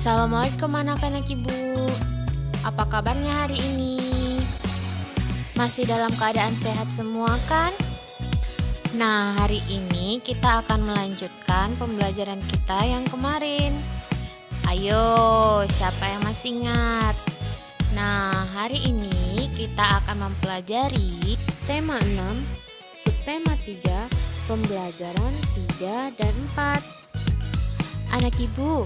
Assalamualaikum anak-anak ibu. Apa kabarnya hari ini? Masih dalam keadaan sehat semua kan? Nah, hari ini kita akan melanjutkan pembelajaran kita yang kemarin. Ayo, siapa yang masih ingat? Nah, hari ini kita akan mempelajari tema 6, subtema 3, pembelajaran 3 dan 4. Anak ibu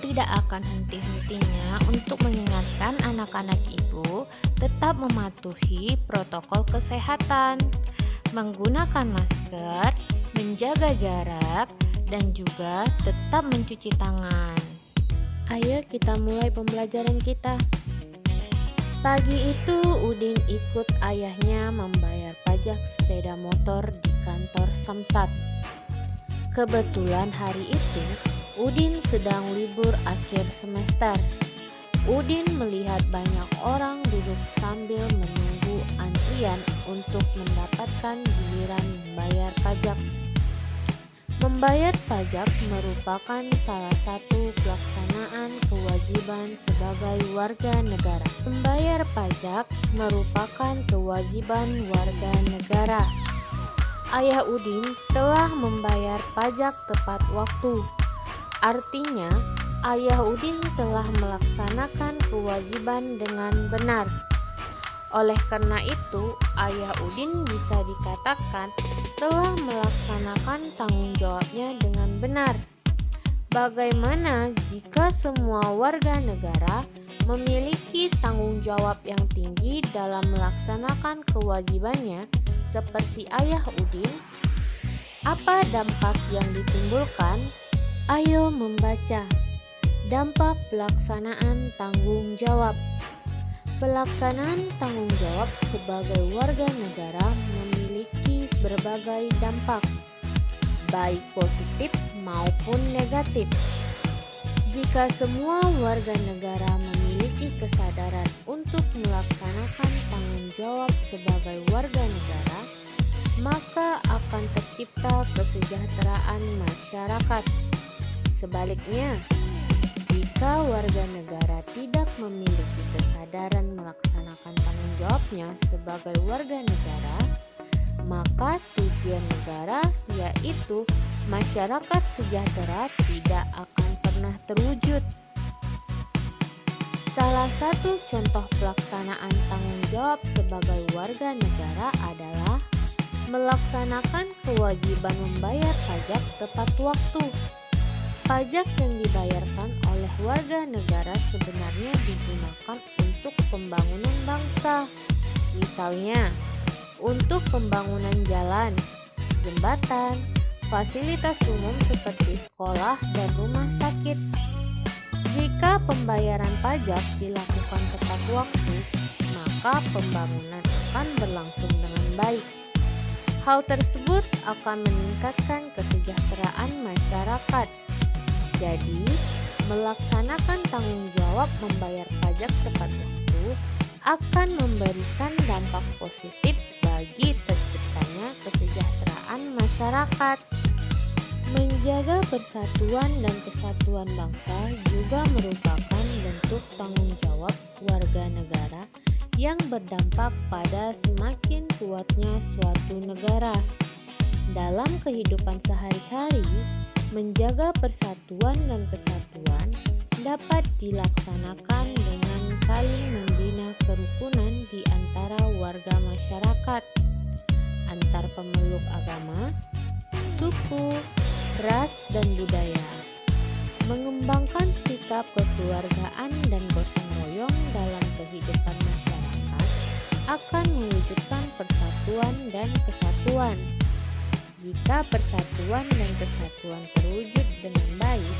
tidak akan henti-hentinya untuk mengingatkan anak-anak ibu tetap mematuhi protokol kesehatan, menggunakan masker, menjaga jarak, dan juga tetap mencuci tangan. Ayo kita mulai pembelajaran kita. Pagi itu Udin ikut ayahnya membayar pajak sepeda motor di kantor Samsat. Kebetulan hari itu Udin sedang libur akhir semester. Udin melihat banyak orang duduk sambil menunggu antrian untuk mendapatkan giliran membayar pajak. Membayar pajak merupakan salah satu pelaksanaan kewajiban sebagai warga negara. Membayar pajak merupakan kewajiban warga negara. Ayah Udin telah membayar pajak tepat waktu. Artinya, ayah Udin telah melaksanakan kewajiban dengan benar. Oleh karena itu, ayah Udin bisa dikatakan telah melaksanakan tanggung jawabnya dengan benar. Bagaimana jika semua warga negara memiliki tanggung jawab yang tinggi dalam melaksanakan kewajibannya seperti ayah Udin? Apa dampak yang ditimbulkan? Ayo membaca. Dampak pelaksanaan tanggung jawab. Pelaksanaan tanggung jawab sebagai warga negara memiliki berbagai dampak, baik positif maupun negatif. Jika semua warga negara memiliki kesadaran untuk melaksanakan tanggung jawab sebagai warga negara, maka akan tercipta kesejahteraan masyarakat. Sebaliknya, jika warga negara tidak memiliki kesadaran melaksanakan tanggung jawabnya sebagai warga negara, maka tujuan negara, yaitu masyarakat sejahtera, tidak akan pernah terwujud. Salah satu contoh pelaksanaan tanggung jawab sebagai warga negara adalah melaksanakan kewajiban membayar pajak tepat waktu. Pajak yang dibayarkan oleh warga negara sebenarnya digunakan untuk pembangunan bangsa. Misalnya, untuk pembangunan jalan, jembatan, fasilitas umum seperti sekolah dan rumah sakit. Jika pembayaran pajak dilakukan tepat waktu, maka pembangunan akan berlangsung dengan baik. Hal tersebut akan meningkatkan kesejahteraan masyarakat. Jadi, melaksanakan tanggung jawab membayar pajak tepat waktu akan memberikan dampak positif bagi terciptanya kesejahteraan masyarakat. Menjaga persatuan dan kesatuan bangsa juga merupakan bentuk tanggung jawab warga negara yang berdampak pada semakin kuatnya suatu negara. Dalam kehidupan sehari-hari, menjaga persatuan dan kesatuan dapat dilaksanakan dengan saling membina kerukunan di antara warga masyarakat, antar pemeluk agama, suku, ras, dan budaya. Mengembangkan sikap kekeluargaan dan gotong royong dalam kehidupan masyarakat akan mewujudkan persatuan dan kesatuan. Jika persatuan dan kesatuan terwujud dengan baik,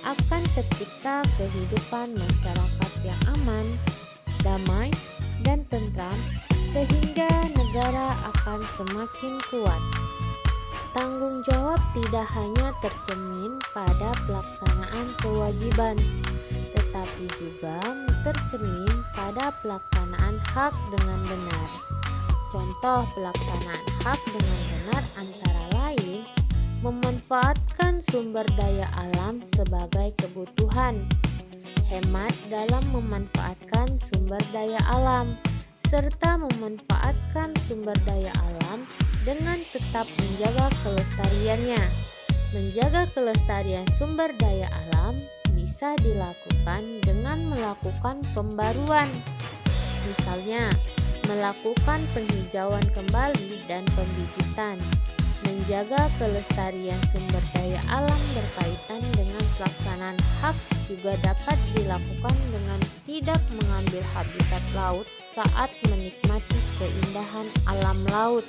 akan tercipta kehidupan masyarakat yang aman, damai, dan tentram, sehingga negara akan semakin kuat. Tanggung jawab tidak hanya tercermin pada pelaksanaan kewajiban, tetapi juga tercermin pada pelaksanaan hak dengan benar. Contoh pelaksanaan hak dengan benar antara lain memanfaatkan sumber daya alam sebagai kebutuhan, hemat dalam memanfaatkan sumber daya alam, serta memanfaatkan sumber daya alam dengan tetap menjaga kelestariannya. Menjaga kelestarian sumber daya alam bisa dilakukan dengan melakukan pembaruan, misalnya melakukan penghijauan kembali dan pembibitan. Menjaga kelestarian sumber daya alam berkaitan dengan pelaksanaan hak juga dapat dilakukan dengan tidak mengambil habitat laut saat menikmati keindahan alam laut.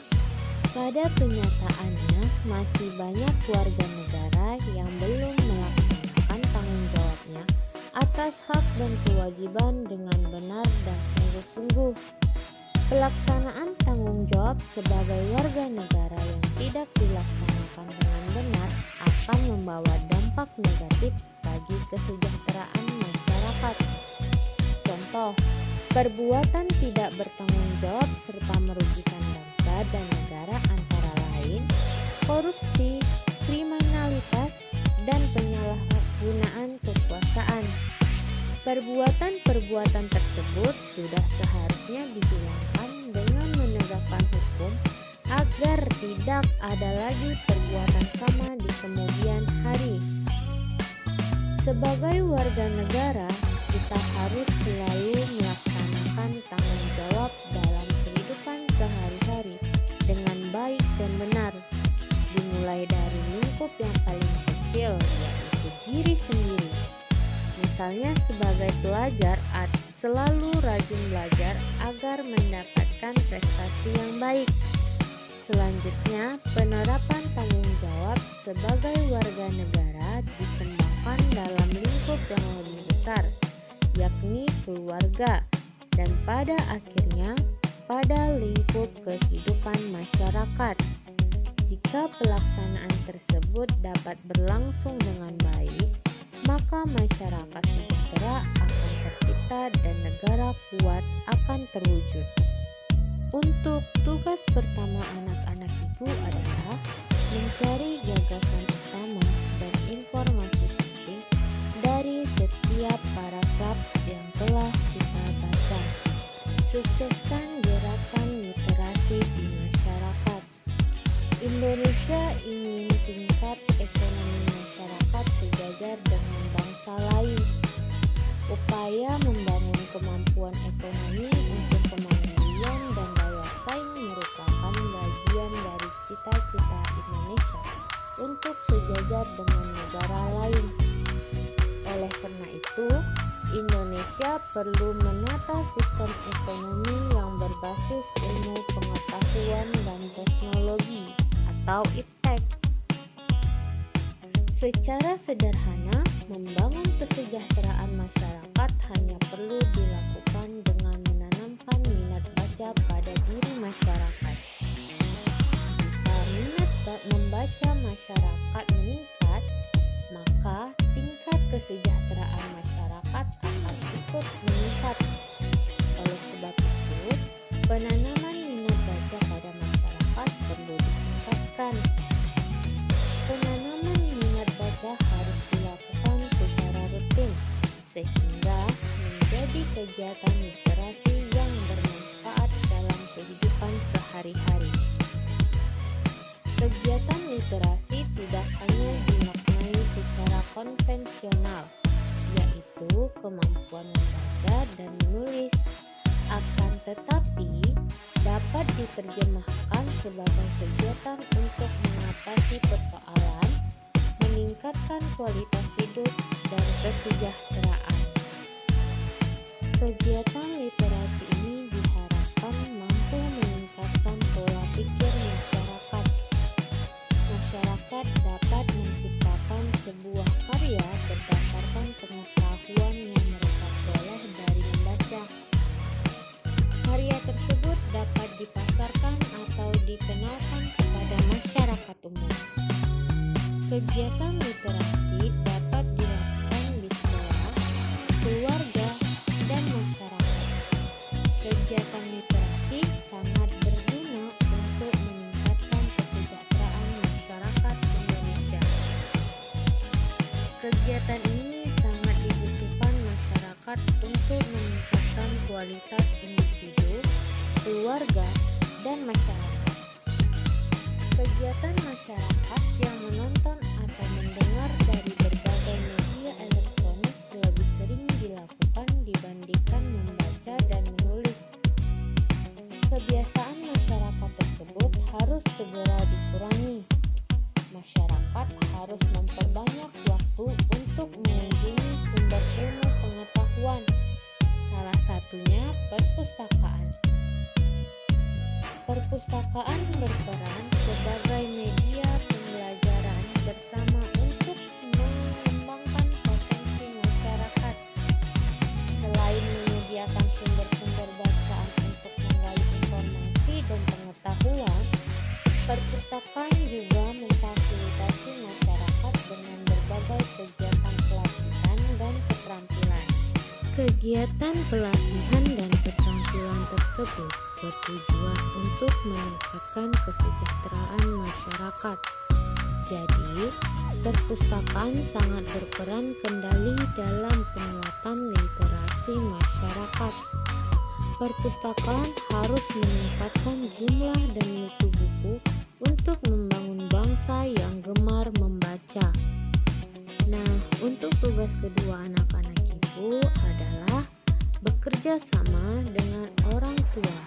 Pada kenyataannya, masih banyak warga negara yang belum melaksanakan tanggung jawabnya atas hak dan kewajiban dengan benar dan sungguh-sungguh. Pelaksanaan tanggung jawab sebagai warga negara yang tidak dilaksanakan dengan benar akan membawa dampak negatif bagi kesejahteraan masyarakat. Contoh, perbuatan tidak bertanggung jawab serta merugikan bangsa dan negara antara lain korupsi, kriminalitas, dan penyalahgunaan kekuasaan. Perbuatan-perbuatan tersebut sudah seharusnya dihilangkan dengan menegakkan hukum agar tidak ada lagi perbuatan sama di kemudian hari. Sebagai warga negara, kita harus selalu melaksanakan tanggung jawab dalam kehidupan sehari-hari dengan baik dan benar, dimulai dari lingkup yang paling kecil, yaitu diri sendiri. Misalnya sebagai pelajar, selalu rajin belajar agar mendapatkan prestasi yang baik. Selanjutnya, penerapan tanggung jawab sebagai warga negara dikembangkan dalam lingkup yang lebih besar, yakni keluarga, dan pada akhirnya pada lingkup kehidupan masyarakat. Jika pelaksanaan tersebut dapat berlangsung dengan baik, maka masyarakat sejahtera akan tercipta dan negara kuat akan terwujud. Untuk tugas pertama anak-anak itu adalah mencari gagasan utama dan informasi penting dari setiap paragraf yang telah kita baca. Sukseskan gerakan literasi di masyarakat. Indonesia ingin tingkat ekonomi masyarakat sejajar dengan bangsa lain. Upaya membangun kemampuan ekonomi untuk kemandirian dan daya saing merupakan bagian dari cita-cita Indonesia untuk sejajar dengan negara lain. Oleh karena itu, Indonesia perlu menata sistem ekonomi yang berbasis ilmu pengetahuan dan teknologi atau IPTEK. Secara sederhana, membangun kesejahteraan masyarakat hanya perlu dilakukan dengan menanamkan minat baca pada diri masyarakat. Jika minat membaca masyarakat meningkat, maka tingkat kesejahteraan masyarakat akan ikut meningkat. Oleh sebab itu, penanaman minat baca pada masyarakat perlu ditingkatkan. Penanaman minat baca harus dilakukan secara rutin, sehingga menjadi kegiatan literasi yang bermanfaat dalam kehidupan sehari-hari. Kegiatan literasi tidak hanya dimaknai secara konvensional, yaitu kemampuan membaca dan menulis, akan tetapi dapat diterjemahkan sebagai kegiatan untuk mengatasi persoalan, meningkatkan kualitas hidup, dan kesejahteraan. Kegiatan literasi ini diharapkan mampu meningkatkan pola pikir masyarakat. Masyarakat dapat menciptakan sebuah karya berdasarkan pengetahuan yang mereka peroleh dari membaca. Karya tersebut dapat dipasarkan atau dikenalkan kepada masyarakat umum. Kegiatan literasi dapat dilakukan di sekolah, keluarga, dan masyarakat. Kegiatan literasi sangat berguna untuk meningkatkan kesejahteraan masyarakat Indonesia. masyarakat untuk meningkatkan kualitas individu, keluarga, dan masyarakat. Kegiatan masyarakat yang menonton atau mendengar dari berbagai media elektronik lebih sering dilakukan dibandingkan membaca dan menulis. Kebiasaan masyarakat tersebut harus segera dikurangi. Masyarakat harus memperbanyak waktu untuk mengunjungi sumber ilmu pengetahuan, salah satunya perpustakaan. Perpustakaan berperan sebagai media pembelajaran bersama untuk mengembangkan potensi masyarakat. Selain menyediakan sumber-sumber bacaan untuk menggali informasi dan pengetahuan, perpustakaan juga memfasilitasi masyarakat dengan berbagai kegiatan pelatihan dan keterampilan. Kegiatan pelatihan dan keterampilan tersebut bertujuan untuk meningkatkan kesejahteraan masyarakat. Jadi, perpustakaan sangat berperan kendali dalam penguatan literasi masyarakat. Perpustakaan harus meningkatkan jumlah dan mutu buku untuk membangun bangsa yang gemar membaca. Nah, untuk tugas kedua anak-anak ibu adalah bekerja sama dengan orang tua.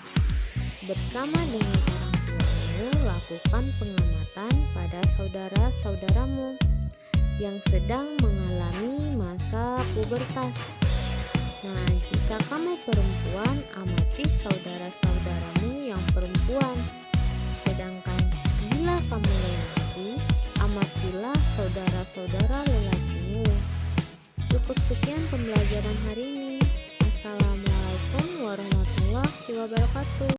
Bersama dengan orang tuamu, lakukan pengamatan pada saudara-saudaramu yang sedang mengalami masa pubertas. Nah, jika kamu perempuan, amati saudara-saudaramu yang perempuan. Sedangkan bila kamu lelaki, amatilah saudara-saudara lelakimu. Cukup sekian pembelajaran hari ini. Assalamualaikum warahmatullahi wabarakatuh.